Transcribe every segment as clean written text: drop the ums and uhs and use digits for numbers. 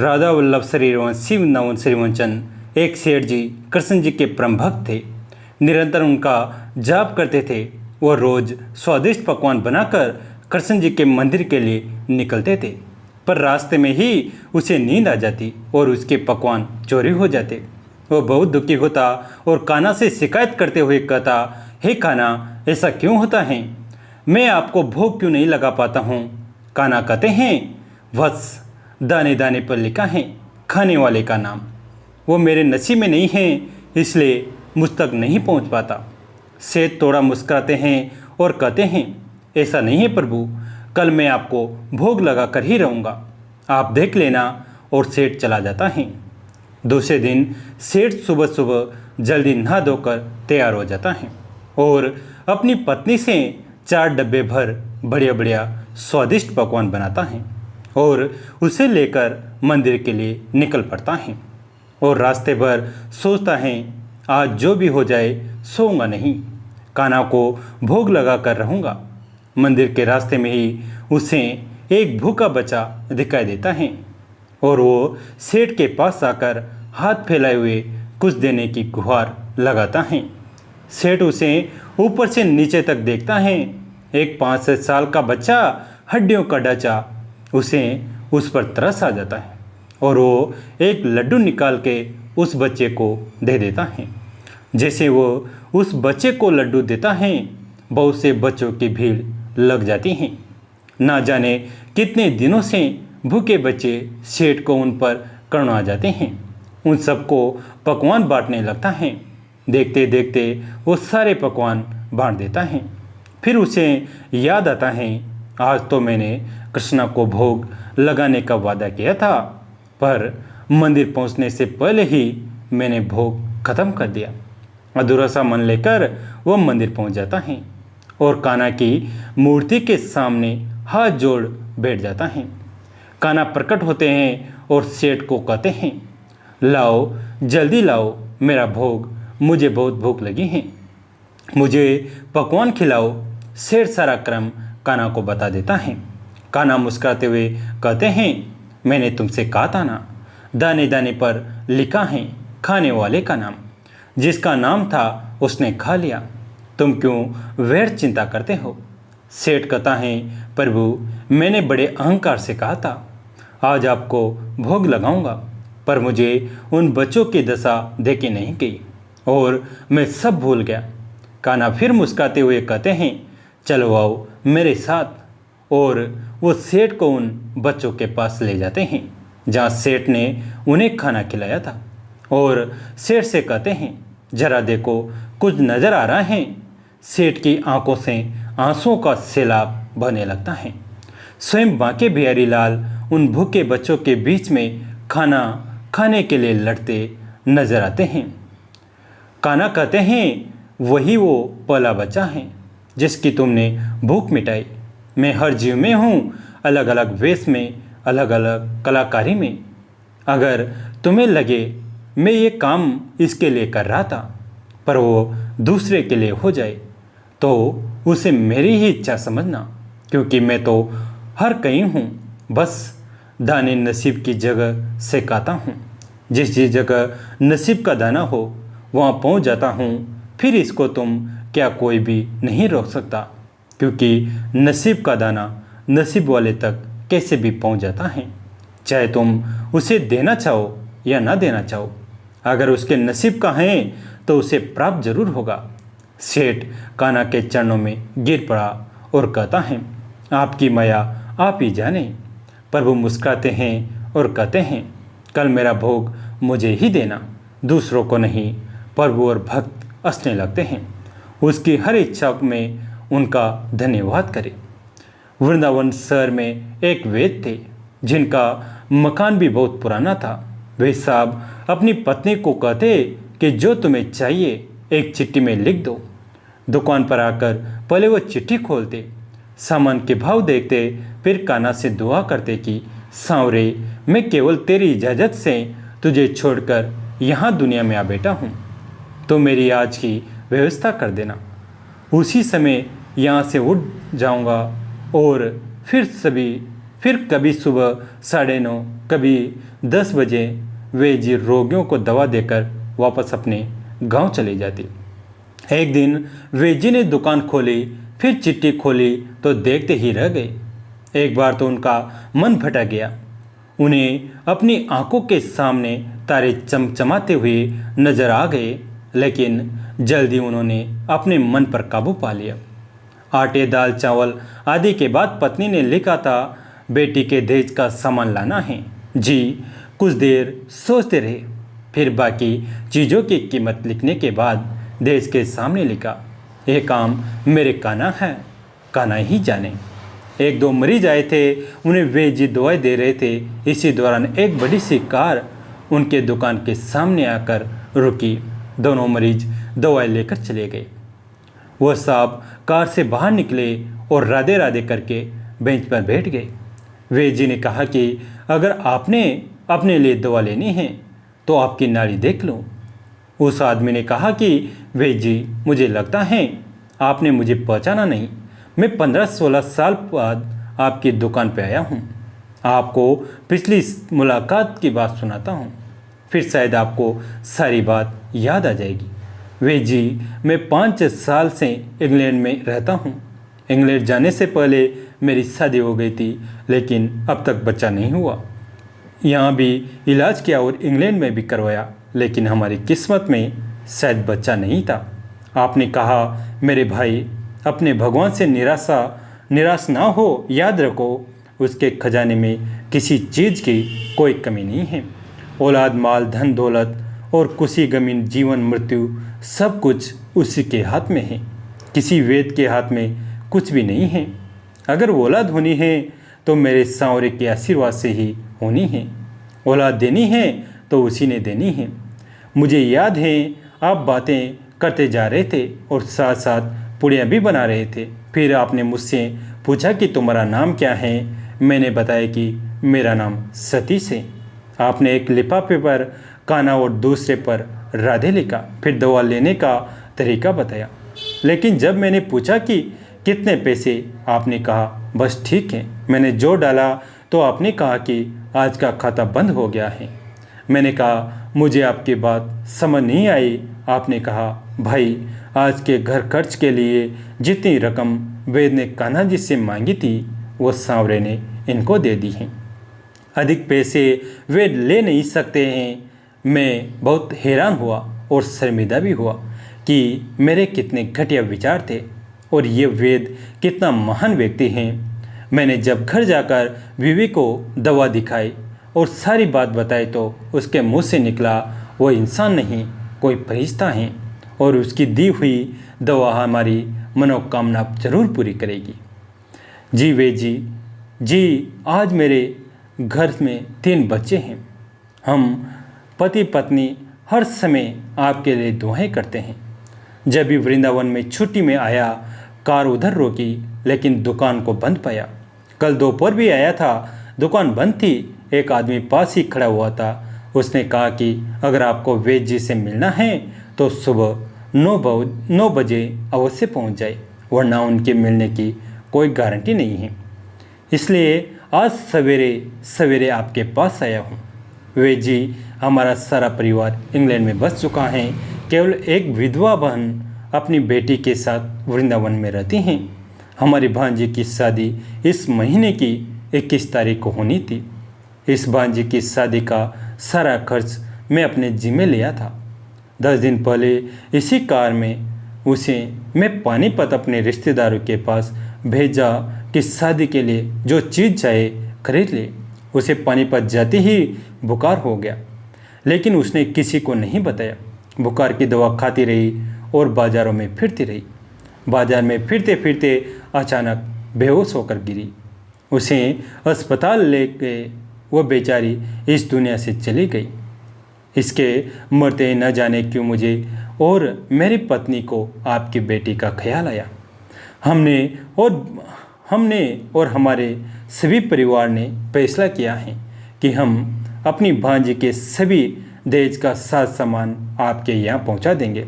राधा वल्लभ श्रीवंशी वृंदावन श्रीवंचन एक सेठ जी कृष्ण जी के परम भक्त थे। निरंतर उनका जाप करते थे। वह रोज स्वादिष्ट पकवान बनाकर कृष्ण जी के मंदिर के लिए निकलते थे, पर रास्ते में ही उसे नींद आ जाती और उसके पकवान चोरी हो जाते। वह बहुत दुखी होता और कान्हा से शिकायत करते हुए कहता, हे कान्हा, ऐसा क्यों होता है? मैं आपको भोग क्यों नहीं लगा पाता हूँ? कान्हा कहते हैं, वत्स, दाने दाने पर लिखा है खाने वाले का नाम। वो मेरे नसीब में नहीं है, इसलिए मुझ तक नहीं पहुँच पाता। सेठ थोड़ा मुस्कुराते हैं और कहते हैं, ऐसा नहीं है प्रभु, कल मैं आपको भोग लगा कर ही रहूँगा, आप देख लेना। और सेठ चला जाता है। दूसरे दिन सेठ सुबह सुबह जल्दी नहा धोकर तैयार हो जाता है और अपनी पत्नी से 4 डब्बे भर बढ़िया बढ़िया स्वादिष्ट पकवान बनाता है और उसे लेकर मंदिर के लिए निकल पड़ता है। और रास्ते भर सोचता है, आज जो भी हो जाए सोऊंगा नहीं, कान्हा को भोग लगा कर रहूँगा। मंदिर के रास्ते में ही उसे एक भूखा बच्चा दिखाई देता है और वो सेठ के पास आकर हाथ फैलाए हुए कुछ देने की गुहार लगाता है। सेठ उसे ऊपर से नीचे तक देखता है। एक 5 साल का बच्चा, हड्डियों का ढांचा, उसे उस पर तरस आ जाता है और वो एक लड्डू निकाल के उस बच्चे को दे देता है। जैसे वो उस बच्चे को लड्डू देता है, बहुत से बच्चों की भीड़ लग जाती है। ना जाने कितने दिनों से भूखे बच्चे सेठ को उन पर करुणा आ जाते हैं। उन सबको पकवान बांटने लगता है। देखते देखते वो सारे पकवान बांट देता है। फिर उसे याद आता है, आज तो मैंने कृष्णा को भोग लगाने का वादा किया था, पर मंदिर पहुंचने से पहले ही मैंने भोग खत्म कर दिया। अधूरा सा मन लेकर वह मंदिर पहुंच जाता है और कान्हा की मूर्ति के सामने हाथ जोड़ बैठ जाता है। कान्हा प्रकट होते हैं और सेठ को कहते हैं, लाओ, जल्दी लाओ मेरा भोग, मुझे बहुत भूख लगी है, मुझे पकवान खिलाओ। सेठ सारा क्रम कान्हा को बता देता है। कान्हा मुस्कुराते हुए कहते हैं, मैंने तुमसे कहा था ना, दाने दाने पर लिखा है खाने वाले का नाम। जिसका नाम था उसने खा लिया, तुम क्यों व्यर्थ चिंता करते हो? सेठ कहता है, प्रभु, मैंने बड़े अहंकार से कहा था आज आपको भोग लगाऊंगा, पर मुझे उन बच्चों की दशा देखी नहीं गई और मैं सब भूल गया। कान्हा फिर मुस्कुराते हुए कहते हैं, चलो आओ मेरे साथ। और वो सेठ को उन बच्चों के पास ले जाते हैं जहाँ सेठ ने उन्हें खाना खिलाया था और सेठ से कहते हैं, जरा देखो, कुछ नज़र आ रहा है। सेठ की आंखों से आंसुओं का सैलाब बहने लगता है। स्वयं बांके बिहारी लाल उन भूखे बच्चों के बीच में खाना खाने के लिए लड़ते नजर आते हैं। कान्हा कहते हैं, वही वो पहला बच्चा है जिसकी तुमने भूख मिटाई। मैं हर जीव में हूँ, अलग अलग वेश में, अलग अलग कलाकारी में। अगर तुम्हें लगे मैं ये काम इसके लिए कर रहा था, पर वो दूसरे के लिए हो जाए, तो उसे मेरी ही इच्छा समझना, क्योंकि मैं तो हर कहीं हूँ, बस दाने नसीब की जगह से खाता हूँ। जिस जगह नसीब का दाना हो वहाँ पहुँच जाता हूँ। फिर इसको तुम क्या कोई भी नहीं रोक सकता, क्योंकि नसीब का दाना नसीब वाले तक कैसे भी पहुँच जाता है, चाहे तुम उसे देना चाहो या ना देना चाहो। अगर उसके नसीब का है तो उसे प्राप्त जरूर होगा। सेठ कान्हा के चरणों में गिर पड़ा और कहता है, आपकी माया आप ही जाने। प्रभु मुस्कुराते हैं और कहते हैं, कल मेरा भोग मुझे ही देना, दूसरों को नहीं। प्रभु और भक्त हंसने लगते हैं, उसकी हर इच्छा में उनका धन्यवाद करें। वृंदावन शहर में एक वैद्य थे जिनका मकान भी बहुत पुराना था। वे साहब अपनी पत्नी को कहते कि जो तुम्हें चाहिए एक चिट्ठी में लिख दो। दुकान पर आकर पहले वो चिट्ठी खोलते, सामान के भाव देखते, फिर कान्हा से दुआ करते कि सांवरे, मैं केवल तेरी इजाज़त से तुझे छोड़कर यहाँ दुनिया में आ बैठा हूँ, तो मेरी आज की व्यवस्था कर देना। उसी समय यहाँ से उठ जाऊँगा और फिर सभी फिर कभी सुबह 9:30, कभी 10 बजे वे जी रोगियों को दवा देकर वापस अपने गांव चली जाती। एक दिन वे जी ने दुकान खोली, फिर चिट्ठी खोली तो देखते ही रह गए। एक बार तो उनका मन भटक गया। उन्हें अपनी आंखों के सामने तारे चमचमाते हुए नजर आ गए, लेकिन जल्दी उन्होंने अपने मन पर काबू पा लिया। आटे, दाल, चावल आदि के बाद पत्नी ने लिखा था, बेटी के दहेज का सामान लाना है। जी कुछ देर सोचते रहे, फिर बाकी चीज़ों की कीमत लिखने के बाद दहेज के सामने लिखा, यह काम मेरे कान्हा है, कान्हा ही जाने। 1-2 मरीज आए थे, उन्हें वे जी दवाई दे रहे थे। इसी दौरान एक बड़ी सी कार उनके दुकान के सामने आकर रुकी। दोनों मरीज दवाई लेकर चले गए। वह साहब कार से बाहर निकले और राधे राधे करके बेंच पर बैठ गए। वे जी ने कहा कि अगर आपने अपने लिए दवा लेनी है तो आपकी नाड़ी देख लो। उस आदमी ने कहा कि वे जी, मुझे लगता है आपने मुझे पहचाना नहीं। मैं 15-16 साल बाद आपकी दुकान पर आया हूँ। आपको पिछली मुलाकात की बात सुनाता हूँ, फिर शायद आपको सारी बात याद आ जाएगी। वे जी, मैं 5 साल से इंग्लैंड में रहता हूँ। इंग्लैंड जाने से पहले मेरी शादी हो गई थी, लेकिन अब तक बच्चा नहीं हुआ। यहाँ भी इलाज किया और इंग्लैंड में भी करवाया, लेकिन हमारी किस्मत में शायद बच्चा नहीं था। आपने कहा, मेरे भाई, अपने भगवान से निराश ना हो। याद रखो, उसके खजाने में किसी चीज़ की कोई कमी नहीं है। औलाद, माल, धन दौलत और खुशी, गमी, जीवन, मृत्यु सब कुछ उसी के हाथ में है। किसी वेद के हाथ में कुछ भी नहीं है। अगर औलाद होनी है तो मेरे सांवरे के आशीर्वाद से ही होनी है। औलाद देनी है तो उसी ने देनी है। मुझे याद है आप बातें करते जा रहे थे और साथ साथ पुड़ियाँ भी बना रहे थे। फिर आपने मुझसे पूछा कि तुम्हारा नाम क्या है। मैंने बताया कि मेरा नाम सतीश है। आपने एक लिफाफे पर कान्हा और दूसरे पर राधे लिखा। फिर दवा लेने का तरीका बताया। लेकिन जब मैंने पूछा कि कितने पैसे, आपने कहा बस ठीक है। मैंने जोर डाला तो आपने कहा कि आज का खाता बंद हो गया है। मैंने कहा मुझे आपकी बात समझ नहीं आई। आपने कहा भाई, आज के घर खर्च के लिए जितनी रकम वेद ने कान्हा जी से मांगी थी वो सांवरे ने इनको दे दी है। अधिक पैसे वे ले नहीं सकते हैं। मैं बहुत हैरान हुआ और शर्मिंदा भी हुआ कि मेरे कितने घटिया विचार थे और ये वेद कितना महान व्यक्ति हैं। मैंने जब घर जाकर बीवी को दवा दिखाई और सारी बात बताई तो उसके मुंह से निकला, वो इंसान नहीं, कोई फरिश्ता है और उसकी दी हुई दवा हमारी मनोकामना जरूर पूरी करेगी। जी वे जी, आज मेरे घर में 3 बच्चे हैं। हम पति पत्नी हर समय आपके लिए दुआएं करते हैं। जब भी वृंदावन में छुट्टी में आया, कार उधर रोकी, लेकिन दुकान को बंद पाया। कल दोपहर भी आया था, दुकान बंद थी। एक आदमी पास ही खड़ा हुआ था। उसने कहा कि अगर आपको वेद जी से मिलना है तो सुबह 9 बजे अवश्य पहुंच जाए, वरना उनके मिलने की कोई गारंटी नहीं है। इसलिए आज सवेरे सवेरे आपके पास आया हूँ। वेद जी, हमारा सारा परिवार इंग्लैंड में बस चुका है। केवल एक विधवा बहन अपनी बेटी के साथ वृंदावन में रहती हैं। हमारी भांजी की शादी इस महीने की 21 तारीख को होनी थी। इस भांजी की शादी का सारा खर्च मैं अपने जिम्मे लिया था। 10 दिन पहले इसी कार में उसे मैं पानीपत अपने रिश्तेदारों के पास भेजा कि शादी के लिए जो चीज़ चाहे खरीद ले। उसे पानीपत जाते ही बुखार हो गया, लेकिन उसने किसी को नहीं बताया। बुखार की दवा खाती रही और बाज़ारों में फिरती रही। बाज़ार में फिरते फिरते अचानक बेहोश होकर गिरी। उसे अस्पताल ले गए। वह बेचारी इस दुनिया से चली गई। इसके मरते न जाने क्यों मुझे और मेरी पत्नी को आपकी बेटी का ख्याल आया। हमने और हमारे सभी परिवार ने फैसला किया है कि हम अपनी भांजी के सभी दहेज का साज सामान आपके यहाँ पहुँचा देंगे।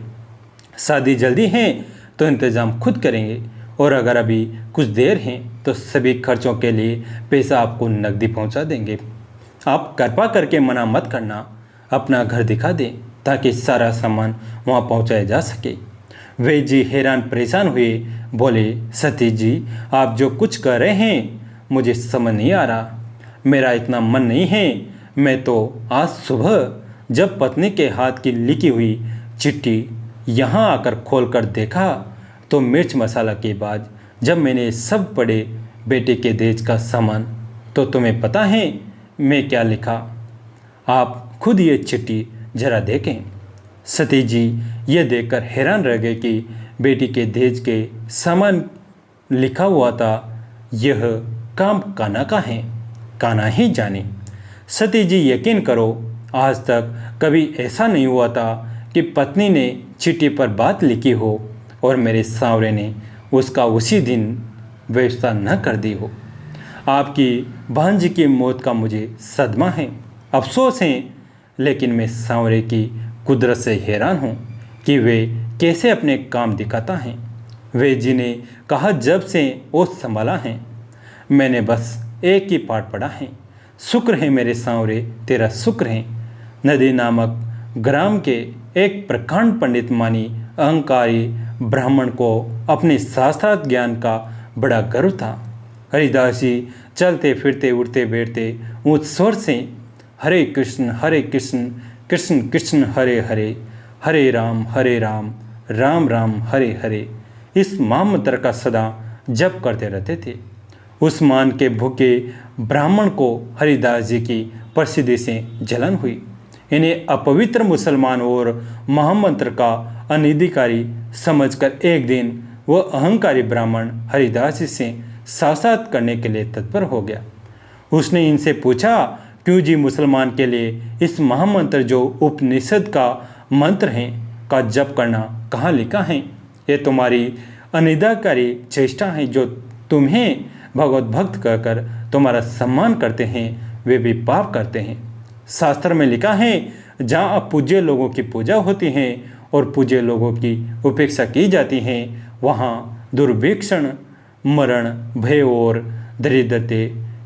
शादी जल्दी है तो इंतज़ाम खुद करेंगे और अगर अभी कुछ देर है तो सभी खर्चों के लिए पैसा आपको नकदी पहुंचा देंगे। आप कृपा करके मना मत करना, अपना घर दिखा दें ताकि सारा सामान वहां पहुंचाया जा सके। वैद्य जी हैरान परेशान हुए, बोले, सतीश जी, आप जो कुछ कह रहे हैं मुझे समझ नहीं आ रहा। मेरा इतना मन नहीं है। मैं तो आज सुबह जब पत्नी के हाथ की लिखी हुई चिट्ठी यहाँ आकर खोलकर देखा तो मिर्च मसाला के बाद जब मैंने सब पढ़े बेटे के दहेज का सामान, तो तुम्हें पता है मैं क्या लिखा? आप खुद ये चिट्ठी जरा देखें। सतीश जी ये देखकर हैरान रह गए कि बेटी के दहेज के सामान लिखा हुआ था। यह काम कान्हा का है, कान्हा ही जाने। सतीश जी यकीन करो, आज तक कभी ऐसा नहीं हुआ था कि पत्नी ने चिट्ठी पर बात लिखी हो और मेरे सांवरे ने उसका उसी दिन व्यवस्था न कर दी हो। आपकी भांजी की मौत का मुझे सदमा है, अफसोस है, लेकिन मैं सांवरे की कुदरत से हैरान हूँ कि वे कैसे अपने काम दिखाता है। वे जी ने कहा, जब से वो संभाला है मैंने बस एक ही पाठ पढ़ा है, शुक्र है मेरे सांवरे, तेरा शुक्र है। नदी नामक ग्राम के एक प्रकांड पंडित मानी अहंकारी ब्राह्मण को अपने शास्त्रार्थ ज्ञान का बड़ा गर्व था। हरिदास जी चलते फिरते उठते बैठते ऊंच स्वर से हरे कृष्ण कृष्ण कृष्ण हरे हरे, हरे राम राम राम हरे हरे इस महामंत्र का सदा जप करते रहते थे। उस मान के भूखे ब्राह्मण को हरिदास जी की प्रसिद्धि से जलन हुई। इन्हें अपवित्र मुसलमान और महामंत्र का अनधिकारी समझकर एक दिन वह अहंकारी ब्राह्मण हरिदास जी से साक्षात करने के लिए तत्पर हो गया। उसने इनसे पूछा, क्यों जी मुसलमान के लिए इस महामंत्र जो उपनिषद का मंत्र है का जप करना कहाँ लिखा है? ये तुम्हारी अनिदाकारी चेष्टा है। जो तुम्हें भगवत भक्त कहकर तुम्हारा सम्मान करते हैं वे भी पाप करते हैं। शास्त्र में लिखा है, जहाँ अपूज्य लोगों की पूजा होती है और पूज्य लोगों की उपेक्षा की जाती है, वहाँ दुर्भिक्षण, मरण, भय और दरिद्रते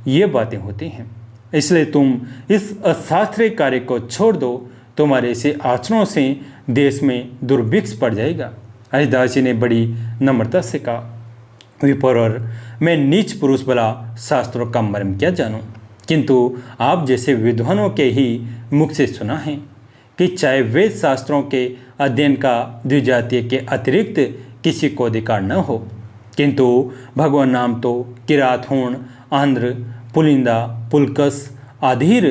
ये बातें होती हैं। इसलिए तुम इस अशास्त्रीय कार्य को छोड़ दो। तुम्हारे ऐसे आचरणों से देश में दुर्भिक्ष पड़ जाएगा। हरिदास जी ने बड़ी नम्रता से कहा, विप्रवर, मैं नीच पुरुष भला शास्त्रों का मर्म क्या जानूं, किंतु आप जैसे विद्वानों के ही मुख से सुना है कि चाहे वेद शास्त्रों के अध्ययन का द्विजातीय के अतिरिक्त किसी को अधिकार न हो, किंतु भगवान नाम तो किरात, होण, आंध्र, पुलिंदा, पुलकस, आधीर,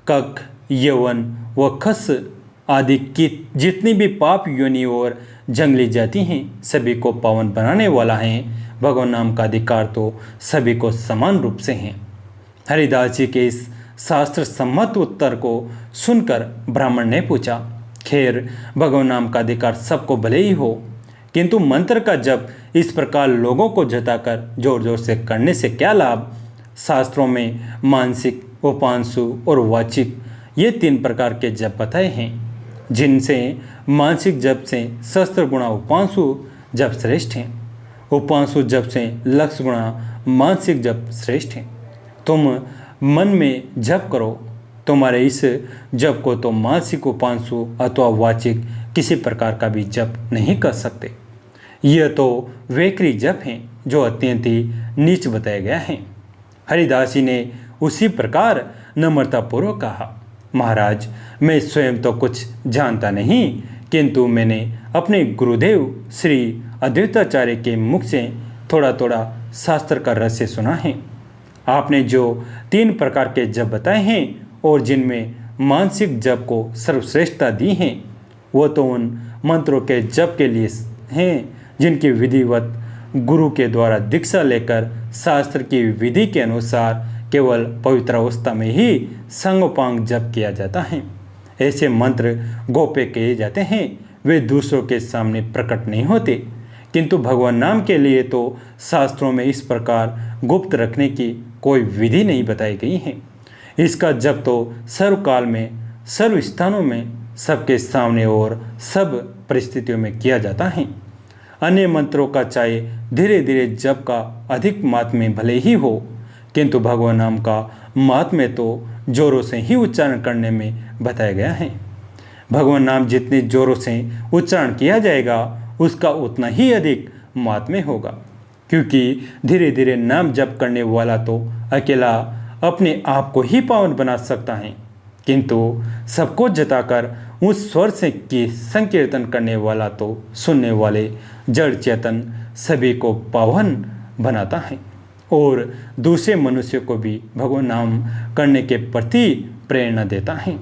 कक, यवन व खस आदि की जितनी भी पाप योनि और जंगली जाति हैं सभी को पावन बनाने वाला है। भगवान नाम का अधिकार तो सभी को समान रूप से है। हरिदास जी के इस शास्त्र सम्मत उत्तर को सुनकर ब्राह्मण ने पूछा, खैर भगवान नाम का अधिकार सबको भले ही हो, किंतु मंत्र का जप इस प्रकार लोगों को जताकर जोर जोर से करने से क्या लाभ? शास्त्रों में मानसिक, उपांशु और वाचिक ये 3 प्रकार के जप बताए हैं, जिनसे मानसिक जप से सहस्त्र गुणा उपांशु जप श्रेष्ठ हैं, उपांशु जप से लक्ष गुणा मानसिक जप श्रेष्ठ है। तुम मन में जप करो, तुम्हारे इस जप को तो मानसिक, उपांशु अथवा वाचिक किसी प्रकार का भी जप नहीं कर सकते। यह तो वैखरी जप है जो अत्यंत ही नीच बताया गया है। हरिदास जी ने उसी प्रकार नम्रतापूर्वक कहा, महाराज, मैं स्वयं तो कुछ जानता नहीं, किंतु मैंने अपने गुरुदेव श्री अद्वैताचार्य के मुख से थोड़ा थोड़ा शास्त्र का रहस्य सुना है। आपने जो 3 प्रकार के जप बताए हैं और जिनमें मानसिक जप को सर्वश्रेष्ठता दी है, वो तो उन मंत्रों के जप के लिए हैं जिनकी विधिवत गुरु के द्वारा दीक्षा लेकर शास्त्र की विधि के अनुसार केवल पवित्र अवस्था में ही संगोपांग जप किया जाता है। ऐसे मंत्र गोप्य किए जाते हैं, वे दूसरों के सामने प्रकट नहीं होते, किंतु भगवान नाम के लिए तो शास्त्रों में इस प्रकार गुप्त रखने की कोई विधि नहीं बताई गई है। इसका जप तो सर्वकाल में, सर्व स्थानों में, सबके सामने और सब परिस्थितियों में किया जाता है। अन्य मंत्रों का चाहे धीरे धीरे जप का अधिक महात्म्य भले ही हो, किंतु भगवान नाम का महात्म्य तो जोरों से ही उच्चारण करने में बताया गया है। भगवान नाम जितने जोरों से उच्चारण किया जाएगा उसका उतना ही अधिक महात्म्य होगा, क्योंकि धीरे धीरे नाम जप करने वाला तो अकेला अपने आप को ही पावन बना सकता है, किंतु सबको जताकर उस स्वर से की संकीर्तन करने वाला तो सुनने वाले जड़ चेतन सभी को पावन बनाता है और दूसरे मनुष्य को भी भगवान नाम करने के प्रति प्रेरणा देता है।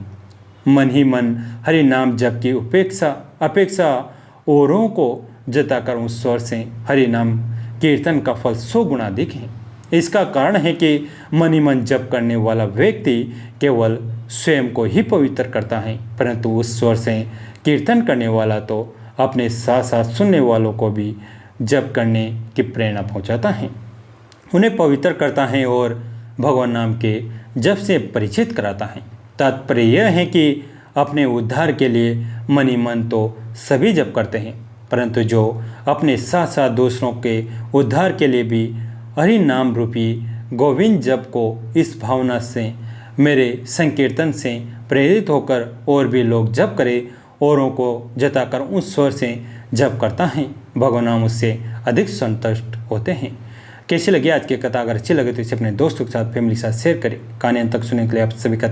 मन ही मन हरि नाम जप की अपेक्षा औरों को जताकर उस स्वर से हरि नाम कीर्तन का फल 100 गुना अधिक है। इसका कारण है कि मन ही मन जप करने वाला व्यक्ति केवल स्वयं को ही पवित्र करता है, परंतु उस स्वर से कीर्तन करने वाला तो अपने साथ साथ सुनने वालों को भी जप करने की प्रेरणा पहुंचाता है, उन्हें पवित्र करता है और भगवान नाम के जप से परिचित कराता है। तात्पर्य यह है कि अपने उद्धार के लिए मन ही मन तो सभी जप करते हैं, परंतु जो अपने साथ साथ दूसरों के उद्धार के लिए भी हरि नाम रूपी गोविंद जप को इस भावना से मेरे संकीर्तन से प्रेरित होकर और भी लोग जप करें, औरों को जताकर उस स्वर से जप करता है, भगवान नाम उससे अधिक संतुष्ट होते हैं। कैसी लगी आज की कथा? अगर अच्छी लगे तो इसे अपने दोस्तों के साथ, फैमिली के साथ शेयर करें। कहानी अंत तक सुनने के लिए आप सभी का